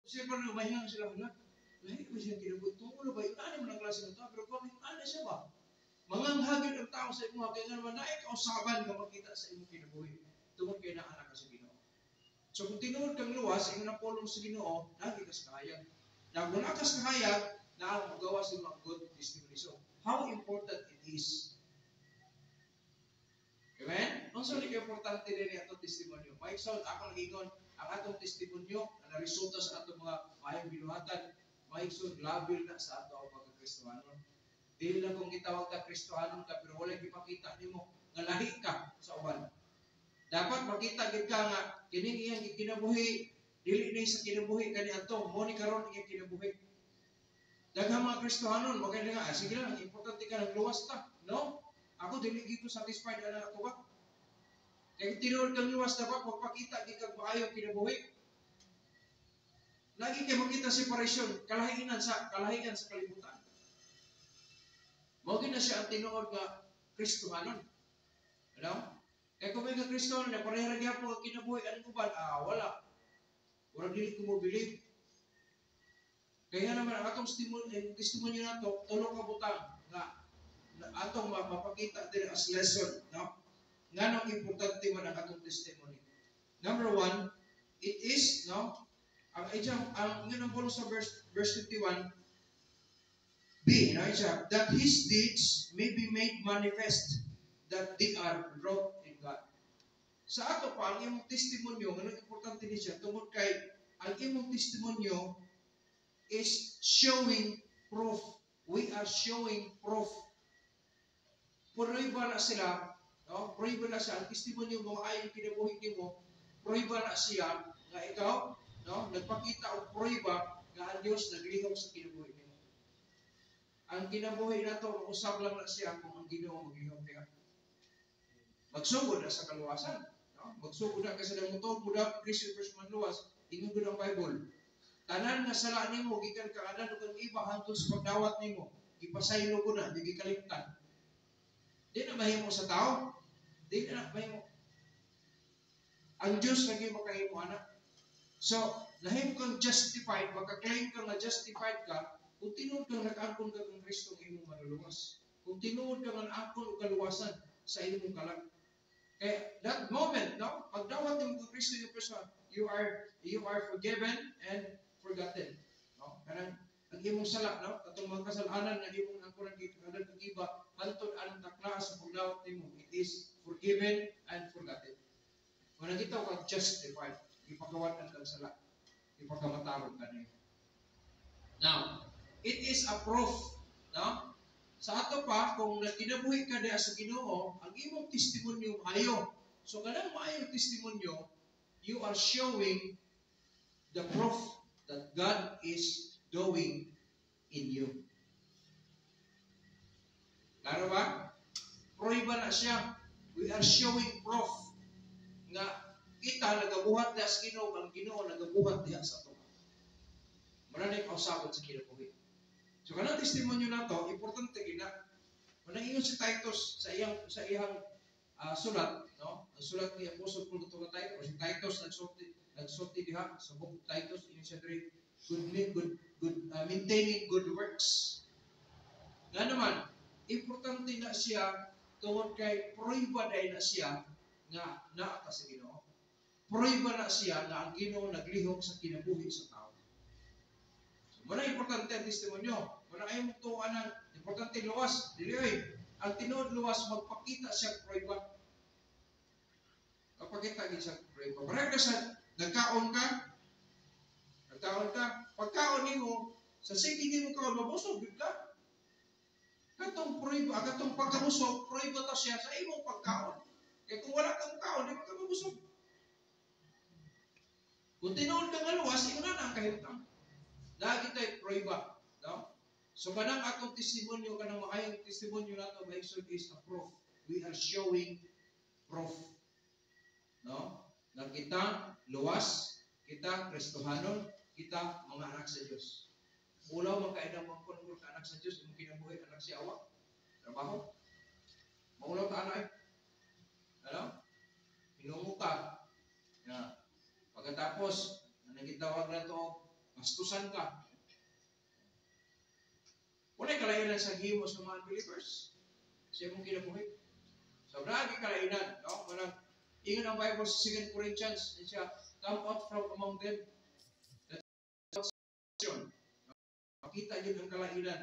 Siyempre, lumahingang sila na. Lahi ba siya kinabuhi? Tungkol ba? Yung ano mo ng klase ng tao, pero kung yung ano siya ba? Manganghagin ang tao sa imo, kaya nga naman naik kausaban ka makita sa imong kinabuhi. Tungkol kayo na anak ka sa Ginoo. So kung tinuod kang luwas, imo na pulong sa Ginoo, lagi ka sa kahayag. Na kung ka sa kahayag, na ang magawa sa mga good testimony. So, how important it is. Amen? Ang so, importante din yung atong testimonyo. May sound, ako nag-ingon, ang atong testimonyo na resulta sa atong mga mayang binuhatan, may sound, labil na sa ato ang pagkakristohanon. Dili lang kung gitawag ka kristohanon ka, pero wala ipakita nimo nga lahi ka sa uban. Dapat makita gid ka nga kining iyang kinabuhi, dili ni sa kinabuhi kani adto, mo ni karon iyang kinabuhi. Daghang mga kristohanon, maganda nga, sige lang, importante ka ng luwas ta. No? Ako dili gito satisfied ana ako ba? Kaya tinuod kang luwas dapat magpakita gid kag maayo kinabuhi. Lagi kay makita separation, kalahian sa kalibutan. Mao na siya ang tinuod nga kristohanon. Ano? Kaya kung may ka-Kristohanon na pareha gyapon ang kinabuhi anong uban, wala. Wala dili ko mo believe. Kaya naman ang atong testimonyo nato tulo ka butang nga atong mapakita din as lesson, no? Nganong importante man ang atong testimony. Number 1, it is, no? Ang nganong pulo sa verse 51, B, no, that his deeds may be made manifest, that they are wrought in God. Sa ato pa, ang imong testimonyo, nganong importante ni siya, tungkol kay, ang imong testimonyo is showing proof. We are showing proof. Prueba na sila, no? Prueba na siya, ang testimonyo mo, ayong kinabuhi mo, prueba na siya, na ikaw, no? Nagpakita o prueba, na ang Diyos naglihok sa kinabuhi mo. Ang kinabuhi na ito, usap lang na siya kung ang Ginoo maglihok niya. Magsugod na sa kaluwasan. No? Magsugod na kasi ng motor, budak, Christian first man luwas, ingod ang Bible. Tanan nga sala nimo gikan ka ana ug iba hangtod sa pagdawat nimo, ipasaylo ko na, di kalimtan. Di na mahimo sa tao. Di na mahimo. Ang Diyos lagi makahimo ana. So, lahim kang justified, maka-claim ka nga justified ka, kung tinuod kang nag-angkon ka ng Kristo ng imong maluluwas. Kung tinuod ka nga angkon o kaluwasan sa imong kalag. Kaya that moment, no, pagdawat ng Kristo yung person, you are forgiven and forgotten. No? Kanang ang imong sala, no, katong mga kasalanan nga imong angkon ng iba, hantod anong takla sa pagdawat nimo, it is forgiven and forgotten. Kung nakita kang justified, ipagawan kang sala, ipagamatawag ka niyo. Now, it is a proof, no? Sa ato pa, kung kinabuhi ka diha sa Ginoo, ang imong testimonyo maayo. So kanang maayong testimonyo, you are showing the proof that God is doing in you. Klaro ba? Prueba na siya. We are showing proof nga kita nagabuhat diha sa Ginoo, ang Ginoo nagabuhat diha sa ato. Maranay kausabot sa kinabuhi. So kanang testimonyo nato, importante gina. Manang ingon si Titus sa iyang sulat, no? Ang sulat ni Apostol Paul to Titus, si Titus nagsulti diha sa book of Titus, in siya diri maintaining good works. Nga naman, importante na siya tungod kay prueba dai na siya nga naa ka sa Ginoo. Prueba na siya nga ang Ginoo naglihok sa kinabuhi sa tao. Muna importante ang testimonyo. Muna ay mutuan ng importante luwas. Dili ay, ang tinuod luwas, magpakita siya prueba. Magpakita siya prueba. Marag ka sa, nagkaon ka, pagkaon nimo, sa sige nimo kaon, mabusog yun ka. Katong prueba, katong pagkabusog, prueba ta siya sa imong pagkaon. Kaya kung wala kang kaon, di ka mabusog. Kung tinuod ka nga luwas, ikaw na ang kahitang. Lagi tayo prueba, no? So kanang atong testimonyo, kanang maayong testimonyo nato maisod is a proof. We are showing proof. No? Na kita luwas, kita Kristohanon, kita mga anak sa Dios. Ulaw makaidang mangkon ka anak sa Dios, imong kinabuhi anak si awa. Trabaho. Maulaw ka anak. Ano? Hinungo ka. Yeah. Pagkatapos, nagitawag na to Bastusan ka. Wala'y kalainan sa himo sa mga believers. Siya mong kinabuhi. So, naagi kalainan. No? Walang, ingon ang Bible sa 2 Corinthians. Siya, come out from among them. That's yun. Makita yun ang kalainan.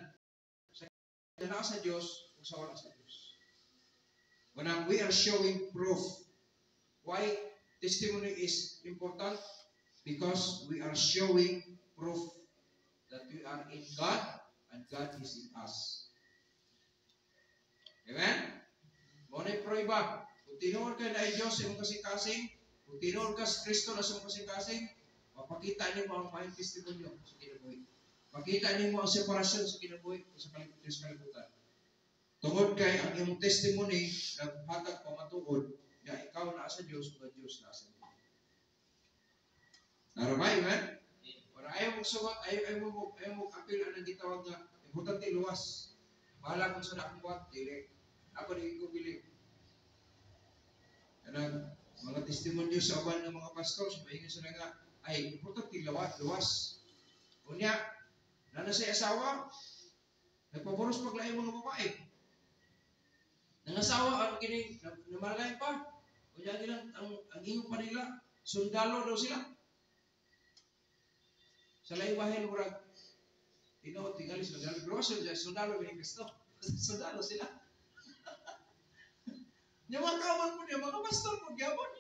Sa Diyos, o sa wala sa Diyos. When we are showing proof. Why testimony is important? Because we are showing proof that we are in God and God is in us. Amen? Muna yung prueba. Kung tinuod ka na ay Diyos sa imong kasing-kasing, kung tinuod ka sa Kristo na sa imong kasing-kasing, mapakita niyo mo ang mahing testimonyo sa kinabuhi. Makita niyo mo ang separasyon sa kinabuhi o sa kalibutan. Tungod kay ang imong testimony naghatag pamatuod na ikaw na sa Diyos o Diyos na sa Diyos. Naramay, man? Para ayaw mong sugot, ayaw mong apil ang gitawag na importante luwas. Bahala kung saan akong buhat, dili. Ako di ko biling. Kanang mga testimonyo sa aban ng mga pastor, maingin sila nga, ay importante luwas. Kunya, na sa asawa, nagpapuros paglayo mga babae. Nangasawa, ang kining, namalay pa. Kunya nilang, ang iyong pa nila, sundalo daw sila. Sa laywahin, murag, tingali sila. Sundalo ni Kristo. Sundalo sila. Yung mga kawan po niya, mga pastor po, gyapon.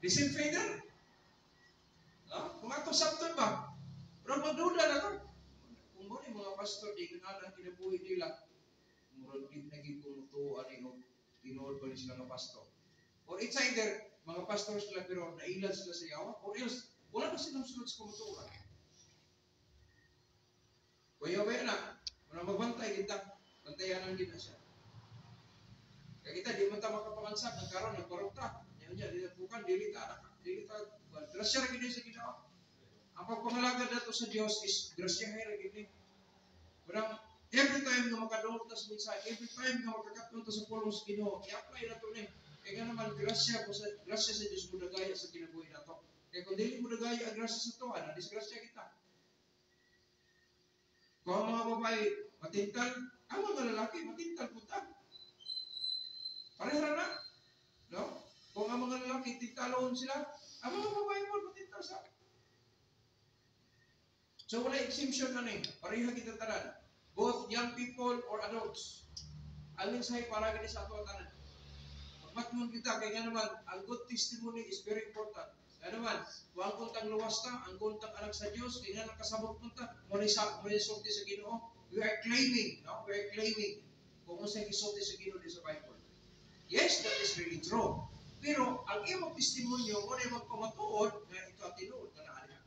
Listen, Fader. Kung ato sabton ba? Pero magduda na to. Kung mo ni mga pastor, di kanalang kinabuhi nila, murag di naging kumutuan o tinuod pa rin sila ng pastor. Or it's either, mga pastor sila pero nailan sila sa yawa, or else, wala na silang sunod sa kumutuan. Kaya ba yan na? Kung magbantay kita, bantayan lang din na siya. Kaya kita, di man ta makapangansap, nagkaroon, nagparukta. Yan dyan, bukan, dilita, grasya rin sa ginawa. Ang pagpangalaga nato sa Diyos is grasya rin gini. Parang, every time na makadungog ta sa mensahe, every time na makakatun ta sa pulong sa Ginoo, i-apply na ito ni. Kaya naman, grasya sa Diyos mo nagaya sa kinabuhi na ito. Kaya kung dili mo nagaya ang grasya sa tuwa, na-disgrasya kita. Kung ang mga babae matintal, ang mga lalaki matintal punta. Parehara na. No? Kung ang mga lalaki tintalon sila, ang mga babae mo matintal sa. So wala exemption na rin. Pareha kita tanan. Both young people or adults. Ang mensahe para gini sa ato tanan. Magmatmon kita, kaya nga naman, ang good testimony is very important. Kaya naman, kung ang kuntang luwas ta, ang kuntang anak sa Diyos, kaya nga nakasabot punta, muna isulti sa Ginoo. We are claiming, no? We are claiming kung saan isulti sa Ginoo sa Bible. Yes, that is really true. Pero, ang imong testimonyo, muna yung magpamatuod, na ito at tinuod na naalihan.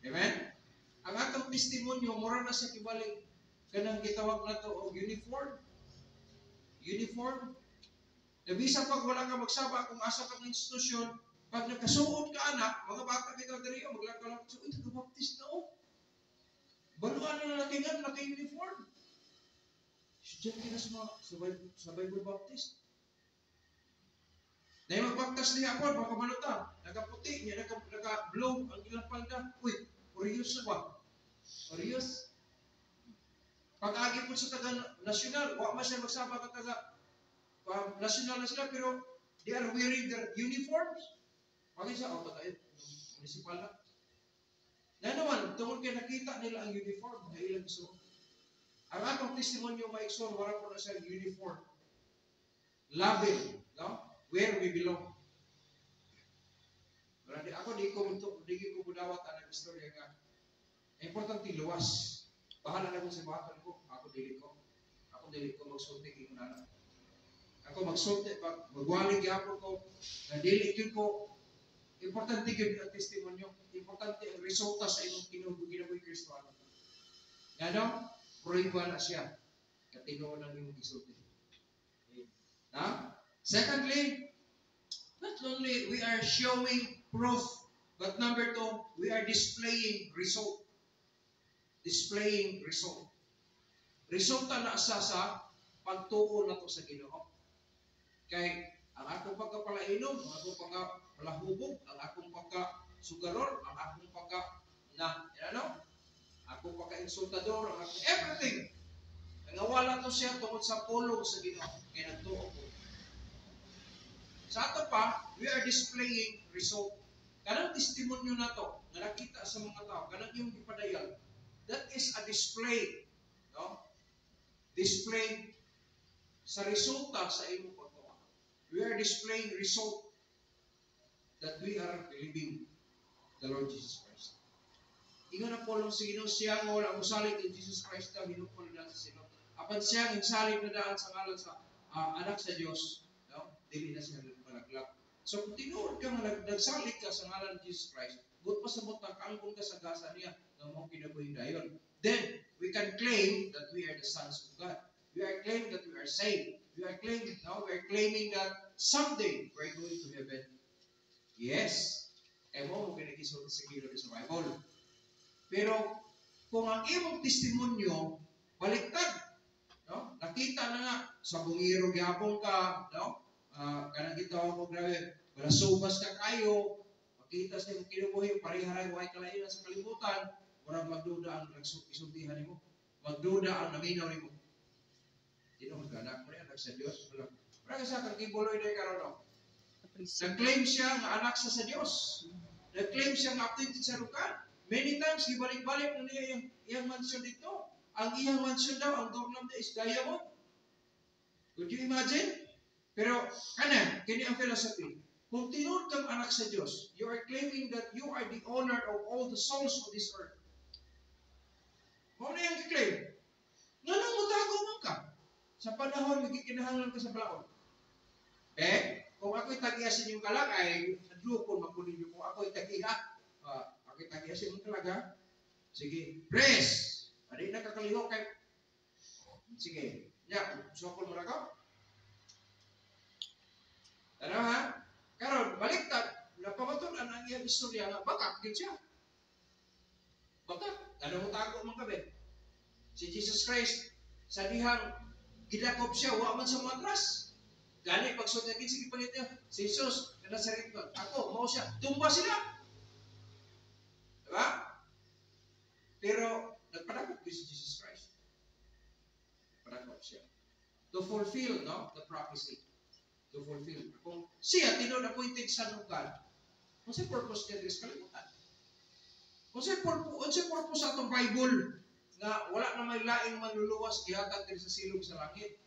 Amen? Ang atong testimonyo, mura na sa kibaling, kanang gitawag na ito, o uniform. Uniform. Nabisa pag wala ka magsaba kung asa kang institusyon, pag nagkasuot ka anak, mga bata kita diri, maglakalang sa, uy, nagabaptist na o. Baluan na natingan, naka-uniform. Diyan kita sa Bible Baptist. Na yung magbaptas niya ako, baka maluta, nagaputi niya, naka-blue, ang ilang palda, uy, Orius na ba? Orius? Pag-agi po sa taga-nasyonal, wala man siya magsaba ka taga-nasyonal na sila, pero they are wearing their uniforms. Bakit siya? O, tayo, municipal na. Na naman, tungkol kaya nakita nila ang uniform na ilang gusto. Ang atong testimonyo maikson, wala po na siya uniform. Label, no? Where we belong. Ako di ko budawat ang istorya nga. Importante luwas. Bahala na kung sa bahan ko. Ako dili ko magsulti kay kunana. Ako magsulti magwalig gyapon ko na dili gyud ko. Importante gyud ang testimonyo. Importante ang resulta sa imong kinabuhi Kristiyano. Ngano? Prueba na siya. Katinuod ang imong gisulti. Secondly, not only we are showing proof, but number 2, we are displaying result. Displaying result. Resulta na sa pagtuo na to sa Ginoo. Kay ang atong pagkapalainom, ang atong palahubog, ang akong pagka-sugarol, ang akong akong pagka-insultador, ang akong everything. Nangawala to siya tungkol sa pulong sa Ginoo. Kaya nagtuo ko. Sa ato pa, we are displaying result. Kanang testimonyo na to, na nakita sa mga tao, kanang yung ipadayal, that is a display. No? Display sa resulta sa imong pagtuo. We are displaying result that we are believing the Lord Jesus Christ. Ingon na po lang sa Ginoo siya nga wala mosalig in Jesus Christ daw hinukon na sa sino. Apan siya nagsalig na daan sa ngalan sa anak sa Dios, no? Dili na siya nagpalaglak. So kung tinuod ka nga nagsalig ka sa ngalan ni Jesus Christ, good pa sa butang kaangkon ka sa gasa niya nga mao kinabuhi dayon. Then we can claim that we are the sons of God. We are claiming that we are saved. We are claiming that someday we're going to heaven. Yes. Mo ginagisulti sa Ginoo sa Bible. Pero kung ang imong testimonyo baliktad, no? Nakita na nga sa bungiro gyapon ka, no? Kanang gitaw mo grabe, balasubas ka kayo, makita sa imong kinabuhi pareharay way kalainan sa kalibutan, murag magduda ang nagsultihan nimo. Magduda ang naminaw nimo. Dino ka anak mo yan, sa Dios. Para sa kang gibuloy day karon no. Nag-claim siya nga anak sa Dios. Nag-claim siya nga appointed sa lugar. Many times, ibalik-balik na niya yung mansion dito. Ang iyang mansion daw, ang doorknob niya is diamond. Could you imagine? Pero, kini ang philosophy. Kung tinuod kang anak sa Diyos, you are claiming that you are the owner of all the souls of this earth. Kung na yung claim, nga nang mutago man ka. Sa panahon, magkikinahanglan ka sa balaon. Kung ako'y tagiasin yung kalakay, nadlukon makunin niyo. Kung ako'y tagiasin yung talaga, sige, press! Adi nakakaliho kay, sige, sokol mo na ka. Ano ha? Karon baliktad, napamatulan ang iyang istorya nga, bakak din siya. Bakak, ano mo tago man kabe? Si Jesus Christ, sa dihang gidakop siya, wa man sa matras. Gani, pagsugod niya, sige pangit niya, si Jesus, na sa rin ako, mao siya, tumba sila. Diba? Pero, nagpadakop din si Jesus Christ. Nagpadakop siya. To fulfill, no, the prophecy. To fulfill. Kung siya, appointed son of God, kung siya purpose niya sa kalimutan. Kung siya purpose sa itong Bible, nga wala na may laing manluluwas, ihatag din sa silong sa langit.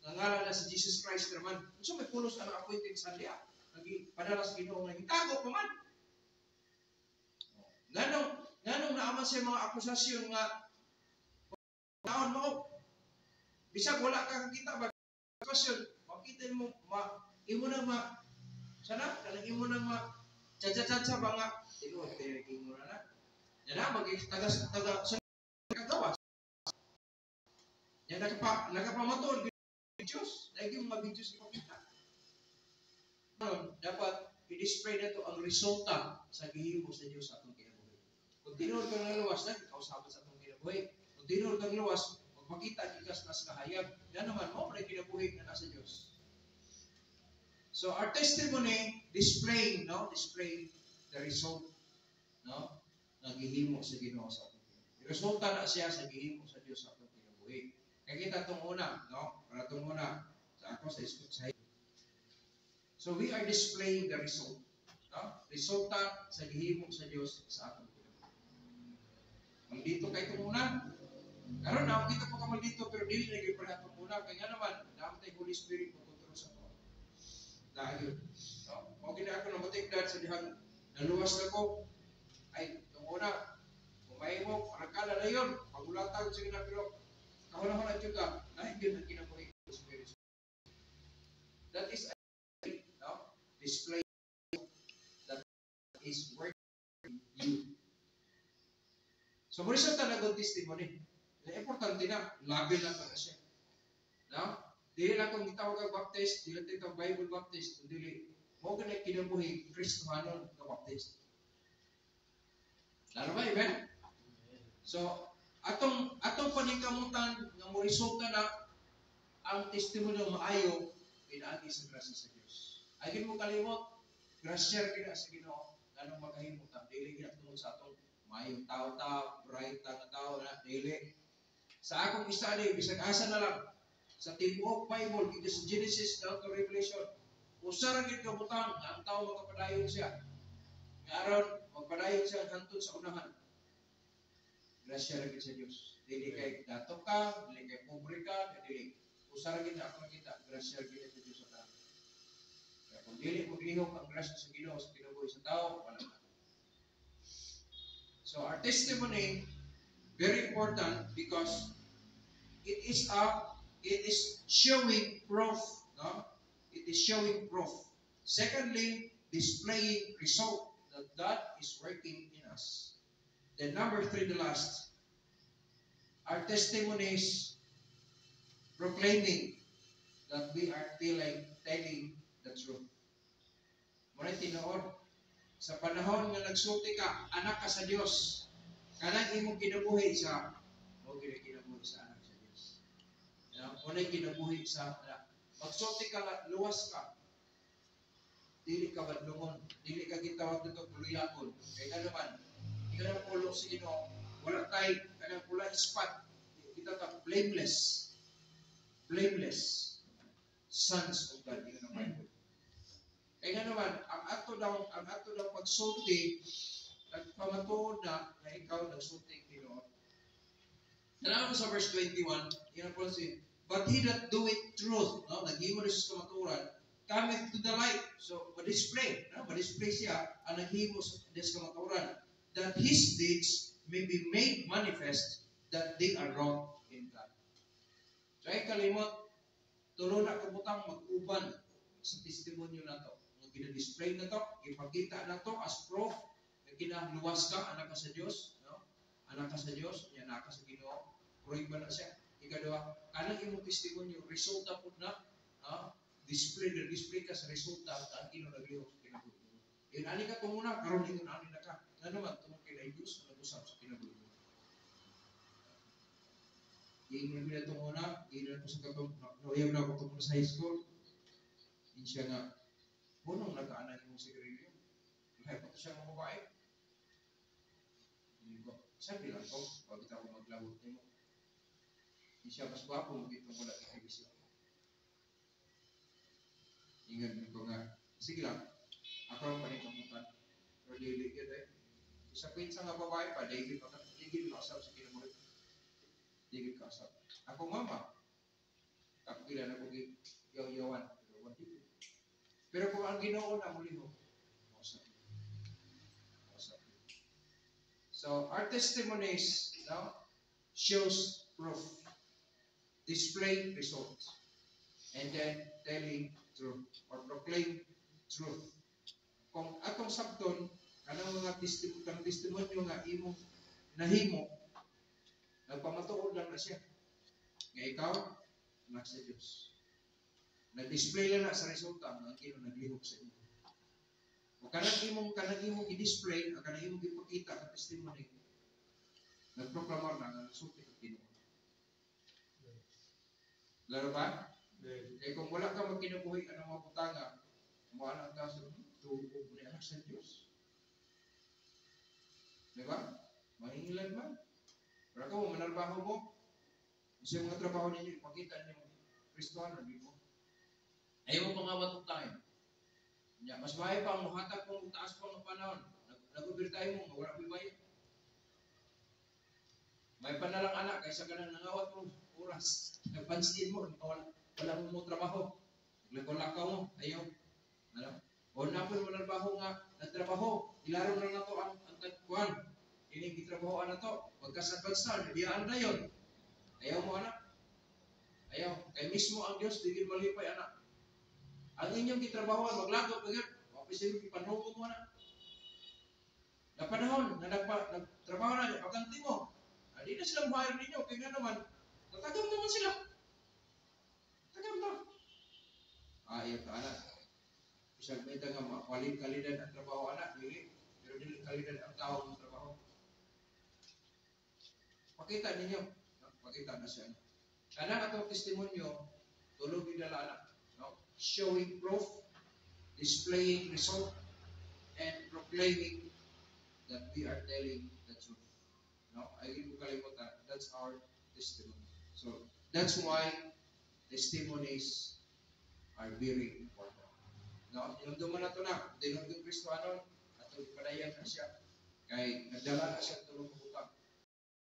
Nangalan na si Jesus Christ naman. So may pulos ang appointed son niya. Padala sa Ginoo nga itago pa man. Nganong naaman siya mga akusasyon nga naon mo. Bisag wala kang kita ba akusasyon, makita mo imo nang sana kanang imo nang tsa-tsa ba nga tinuod kay imo na. Yan na magitaga kagawas. Yan nagpamatol Diyos, lagi mga videos ipakita. Dapat i-display na ito ang resulta sa gihimo sa Diyos sa atong kinabuhi. Kung tinuod kang lawas na, kausapan sa atong kinabuhi. Kung tinuod kang lawas, magpakita ikas na sa kahayag. Yan naman, may kinabuhi na nasa Diyos. So our testimony displaying the result, no? Ng gihimo sa Ginoo sa atong kinabuhi. Resulta na siya sa gihimo sa Diyos sa atong kinabuhi. Kaya kita itong una, no? Para itong una, sa ako, sa iskutsay. So we are displaying the result. No? Resulta sa gihimo sa Diyos sa atong kinabuhi. Maldito kayo itong una. Karon na, kita po ka maldito, pero dili na kayo para itong una. Kaya naman, naman tayo Holy Spirit magkontrol sa ako. Dahil yun. No? Kung gina ako na matigdad sa dihang naluwas na ko, ay, itong una, kumain mo, parangkala na yun, pagulatag sa ginapiro. Kahula-hula juga, nahigil ang kinabuhi ng Spirit. That is display that is working you. So, muli siya talagang testimony. Importante na, labi lang na siya. No? Dili lang kung itawag ang baptist, dili lang itawag Bible baptist, dili, mo ganay kinabuhi, Kristohanon na baptist. Lalo ba, amen? So, atong paningkamutan nga mo resulta na ang testimonyo maayo pinaagi sa grasya sa Dios. Ay mo kalimot grasya kita sa Ginoo nganong makahimo ta dili kita tungod sa atong mayong tao-tao, bright nga tao na dili. Sa akong study bisag asa na lang sa tibuok Bible dito sa Genesis down to Revelation, usa ra gid ka butang nga ang tao makapadayon siya. Nga aron magpadayon siya hangtod sa unahan. Grasya ra gid sa Dios. Dili kay dato ka, dili kay pobre ka, dili. Usa ra gid ako nakita, grasya gid sa Dios sa tao. Kaya kung dili mo lihok ang grasya sa Ginoo sa kinabuhi sa tao, wala ka. So our testimony very important because it is showing proof, no? It is showing proof. Secondly, displaying result that God is working in us. Then number 3, the last, our testimonies proclaiming that we are telling the truth. Muna tinuod, sa panahon nga nagsulti ka, anak ka sa Dios, kanang imong kinabuhi sa kinabuhi sa anak sa Dios. Muna kinabuhi sa anak. Magsulti ka nga, luwas ka. Dili ka badlungon, dili ka gitawag dito kuluyakon. Kaya ka naman, ikaw na pulo sa Ginoo, wala tay kanang pula ispat. Kita ka blameless. Blameless sons of God in the Bible. Kaya nga naman, ang ato daw pagsulti, nagpamatuod na ikaw nagsulti Ginoo. Tanaw sa verse 21, yan po si, but he that doeth truth, no? Naghimo na siya sa kamaturan, cometh to the light. So, ma-display, no? Ma-display siya ang naghimo sa kamaturan, that his deeds may be made manifest that they are wrought in God. So, ay kalimot, tulo na kabutang mag-uban sa testimonyo na to. Gina-display na to, ipakita na to as proof na kinaluwas ka, anak ka sa Diyos, no? Anak ka sa Diyos, anak ka sa Ginoo, pruiba na siya. Ikadua, kanang imong testimonyo, resulta po na, display ka sa resulta at ang Ginoo naglihok sa kinabuhi. Yun, ani ka tumuna, karon ingon ani na ka. Na naman, tumong kay Diyos, nag-usap sa kinabuhi. Ingon nila tumuna, ingon ko sa katong, nauyab na ako tumuna sa high school, in siya nga, bunong nagkaanan yung sigarilyo. Lahat pa ito siya mga babae. Sabi lang ko, pag ito ako maglabot niyo. Hindi siya mas gwapo, magitong wala kay kabisyo. Ingat ko nga, sige lang, ako lang panikamutan. Pero dili yun eh. Isa pinsa nga babae pa, David ka asap sa kinamulit. David ka asap. Ako mama, kapilan ako yaw-yawan. Pero kung ang Ginoo na muli mo, so our testimonies now shows proof, display results, and then telling truth or proclaim truth. Kung atong sabton, kanang mga testimonyo nga imong nahimo, nagpamatuod lang na siya. Nga ikaw, anak sa Diyos. Nag-display lang na sa resulta ang Ginoo naglihok sa inyo. O kanang imong i-display, o kanang imong ipakita ang testimony, nagproklamar na ang resulta ng Ginoo. Laro ba? Kaya kung wala ka magkinabuhi ang mga butanga, mawalan ka sa tuog ni anak sa Diyos. Diba? Mahingilan man. Pero kung manarbaho mo, isa mga trabaho ninyo, ipakita ninyo Kristohan, di mo. Ayaw mo mga watong tayo. Mas mahal pa ang muhatag kung taas pa ng panahon. Nag-ubir tayo mo, wala may bayan. May panalang anak, kaysa ka nang nangawat mo, oras. Nagpansin mo, wala mo trabaho. Naglakaw mo, ayaw. O napon mo trabaho nga, nagtrabaho. Ilaro na to ang tagkuhan. Ining gitrabahoan na to. Pagkasagbansan, biyaan na yun. Ayaw mo anak. Ayaw. Kaya mismo ang Diyos, digil malipay anak. Ang inyong gitrabahoan, maglagot, maglagot. Mapisin mo, ipanungo mo na. Na panahon, na nagtrabaho na, pagkanti mo. Hindi na silang mahal ninyo, kaya nga naman, tatagam naman sila. Tatagam na. Ayaw ka anak. Isang may nga, kalidad ang trabaho anak, dili. Pero dili kalidad ang tao ng trabaho. Pakita ninyo. Pakita na siya. Kanang atong testimonyo, tulog yung dala anak. No? Showing proof, displaying result, and proclaiming that we are telling the truth. No, I will kalimutan. That's our testimony. So that's why testimonies are very important. No, inumduman na ito na. Dinong yung Kristo anon, at padayan na siya. Kay nagdala na siya tulong buka.